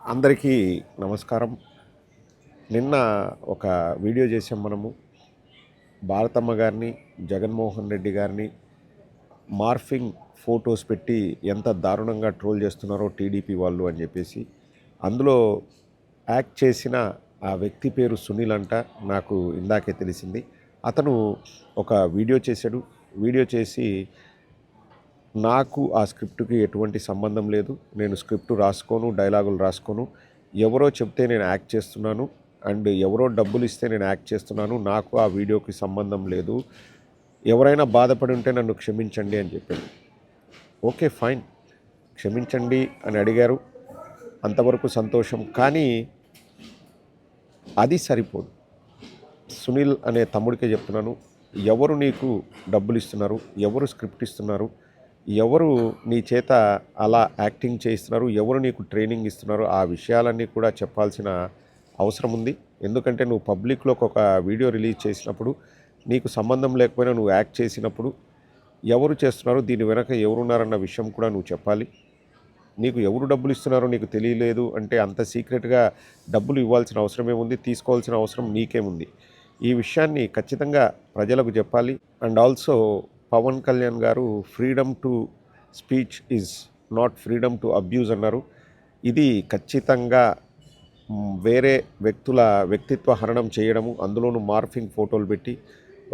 అందరికీ నమస్కారం. నిన్న ఒక వీడియో చేసాం మనము. భారతమ్మ గారిని, జగన్మోహన్ రెడ్డి గారిని మార్ఫింగ్ ఫోటోస్ పెట్టి ఎంత దారుణంగా ట్రోల్ చేస్తున్నారో టీడీపీ వాళ్ళు అని చెప్పేసి. అందులో యాక్ట్ చేసిన ఆ వ్యక్తి పేరు సునీల్ అంట. నాకు ఇందాకే తెలిసింది. అతను ఒక వీడియో చేశాడు. వీడియో చేసి నాకు ఆ స్క్రిప్ట్‌కి ఎటువంటి సంబంధం లేదు. నేను స్క్రిప్ట్ రాసుకోను, డైలాగులు రాసుకోను. ఎవరో చెప్తే నేను యాక్ట్ చేస్తున్నాను. అండ్ ఎవరో డబ్బులిస్తే నేను యాక్ట్ చేస్తున్నాను. నాకు ఆ వీడియోకి సంబంధం లేదు. ఎవరైనా బాధపడి ఉంటే నన్ను క్షమించండి అని చెప్పాడు. Okay, fine. క్షమించండి అని అడిగారు. అంతవరకు సంతోషం. కానీ అది సరిపోదు. సునీల్ అనే తమ్ముడికే చెప్తున్నాను. ఎవరు నీకు డబ్బులిస్తున్నారు? ఎవరు స్క్రిప్ట్ ఇస్తున్నారు? ఎవరు నీ చేత అలా యాక్టింగ్ చేయిస్తున్నారు? ఎవరు నీకు ట్రైనింగ్ ఇస్తున్నారు? ఆ విషయాలన్నీ కూడా చెప్పాల్సిన అవసరం ఉంది. ఎందుకంటే నువ్వు పబ్లిక్‌లోకి ఒక వీడియో రిలీజ్ చేసినప్పుడు, నీకు సంబంధం లేకపోయినా నువ్వు యాక్ట్ చేసినప్పుడు, ఎవరు చేస్తున్నారు? దీని వెనక ఎవరున్నారన్న విషయం కూడా నువ్వు చెప్పాలి. నీకు ఎవరు డబ్బులు ఇస్తున్నారో నీకు తెలియలేదు అంటే అంత సీక్రెట్‌గా డబ్బులు ఇవ్వాల్సిన అవసరం ఏముంది? తీసుకోవాల్సిన అవసరం నీకేముంది? ఈ విషయాన్ని ఖచ్చితంగా ప్రజలకు చెప్పాలి. అండ్ ఆల్సో పవన్ కళ్యాణ్ గారు freedom to speech is not freedom to abuse అన్నారు. ఇది ఖచ్చితంగా వేరే వ్యక్తుల వ్యక్తిత్వ హననం చేయడము, అందులోనూ మార్ఫింగ్ ఫోటోలు పెట్టి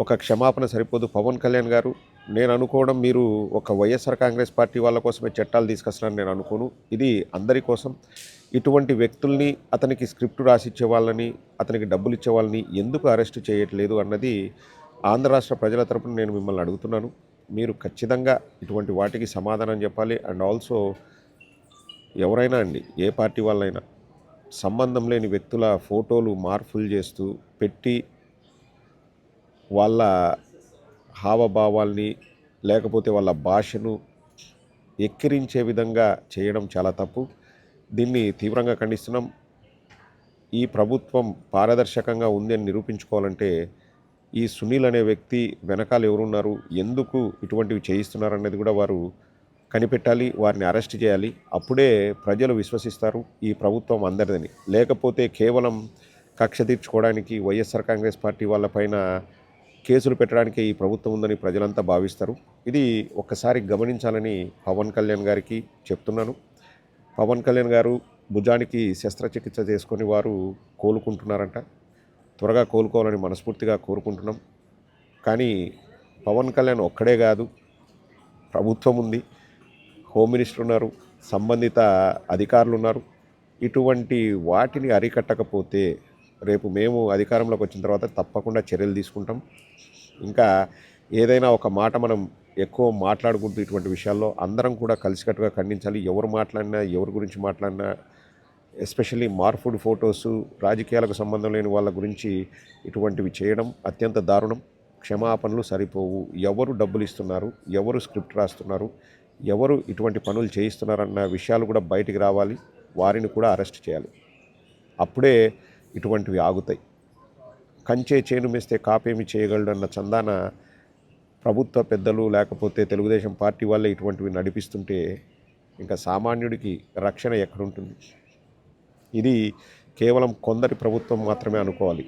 ఒక క్షమాపణ సరిపోదు. పవన్ కళ్యాణ్ గారు, నేను అనుకోవడం మీరు ఒక వైఎస్ఆర్ కాంగ్రెస్ పార్టీ వాళ్ళ కోసమే చట్టాలు తీసుకొస్తున్నారని నేను అనుకోను. ఇది అందరి కోసం. ఇటువంటి వ్యక్తుల్ని, అతనికి స్క్రిప్ట్ రాసిచ్చే వాళ్ళని, అతనికి డబ్బులు ఇచ్చే వాళ్ళని ఎందుకు అరెస్ట్ చేయట్లేదు అన్నది ఆంధ్ర రాష్ట్ర ప్రజల తరపున నేను మిమ్మల్ని అడుగుతున్నాను. మీరు ఖచ్చితంగా ఇటువంటి వాటికి సమాధానం చెప్పాలి. అండ్ ఆల్సో ఎవరైనా అండి, ఏ పార్టీ వాళ్ళైనా సంబంధం లేని వ్యక్తుల ఫోటోలు మార్పులు చేస్తూ పెట్టి వాళ్ళ హావభావాల్ని, లేకపోతే వాళ్ళ భాషను ఎక్కిరించే విధంగా చేయడం చాలా తప్పు. దీన్ని తీవ్రంగా ఖండిస్తున్నాం. ఈ ప్రభుత్వం పారదర్శకంగా ఉంది అని నిరూపించుకోవాలంటే ఈ సునీల్ అనే వ్యక్తి వెనకాల ఎవరున్నారు, ఎందుకు ఇటువంటివి చేయిస్తున్నారనేది కూడా వారు కనిపెట్టాలి. వారిని అరెస్ట్ చేయాలి. అప్పుడే ప్రజలు విశ్వసిస్తారు ఈ ప్రభుత్వం అందరిదని. లేకపోతే కేవలం కక్ష తీర్చుకోవడానికి వైఎస్ఆర్ కాంగ్రెస్ పార్టీ వాళ్ళపైన కేసులు పెట్టడానికి ఈ ప్రభుత్వం ఉందని ప్రజలంతా భావిస్తారు. ఇది ఒక్కసారి గమనించాలని పవన్ కళ్యాణ్ గారికి చెప్తున్నాను. పవన్ కళ్యాణ్ గారు భుజానికి శస్త్రచికిత్స చేసుకొని వారు కోలుకుంటున్నారంట. త్వరగా కోలుకోవాలని మనస్ఫూర్తిగా కోరుకుంటున్నాం. కానీ పవన్ కళ్యాణ్ ఒక్కడే కాదు, ప్రభుత్వం ఉంది, హోమ్ మినిస్టర్ ఉన్నారు, సంబంధిత అధికారులు ఉన్నారు. ఇటువంటి వాటిని అరికట్టకపోతే రేపు మేము అధికారంలోకి వచ్చిన తర్వాత తప్పకుండా చర్యలు తీసుకుంటాం. ఇంకా ఏదైనా ఒక మాట మనం ఎక్కువ మాట్లాడకూడదు. ఇటువంటి విషయాల్లో అందరం కూడా కలిసికట్టుగా ఖండించాలి. ఎవరు మాట్లాడినా, ఎవరి గురించి మాట్లాడినా, ఎస్పెషల్లీ మార్ఫుడ్ ఫొటోసు, రాజకీయాలకు సంబంధం లేని వాళ్ళ గురించి ఇటువంటివి చేయడం అత్యంత దారుణం. క్షమాపణలు సరిపోవు. ఎవరు డబ్బులు ఇస్తున్నారు, ఎవరు స్క్రిప్ట్ రాస్తున్నారు, ఎవరు ఇటువంటి పనులు చేయిస్తున్నారన్న విషయాలు కూడా బయటికి రావాలి. వారిని కూడా అరెస్ట్ చేయాలి. అప్పుడే ఇటువంటివి ఆగుతాయి. కంచే చేను మేస్తే కాపేమి చేయగలడు అన్న చందాన ప్రభుత్వ పెద్దలు లేకపోతే తెలుగుదేశం పార్టీ వాళ్ళే ఇటువంటివి నడిపిస్తుంటే ఇంకా సామాన్యుడికి రక్షణ ఎక్కడుంటుంది? ఇది కేవలం కొందరి ప్రభుత్వం మాత్రమే అనుకోవాలి.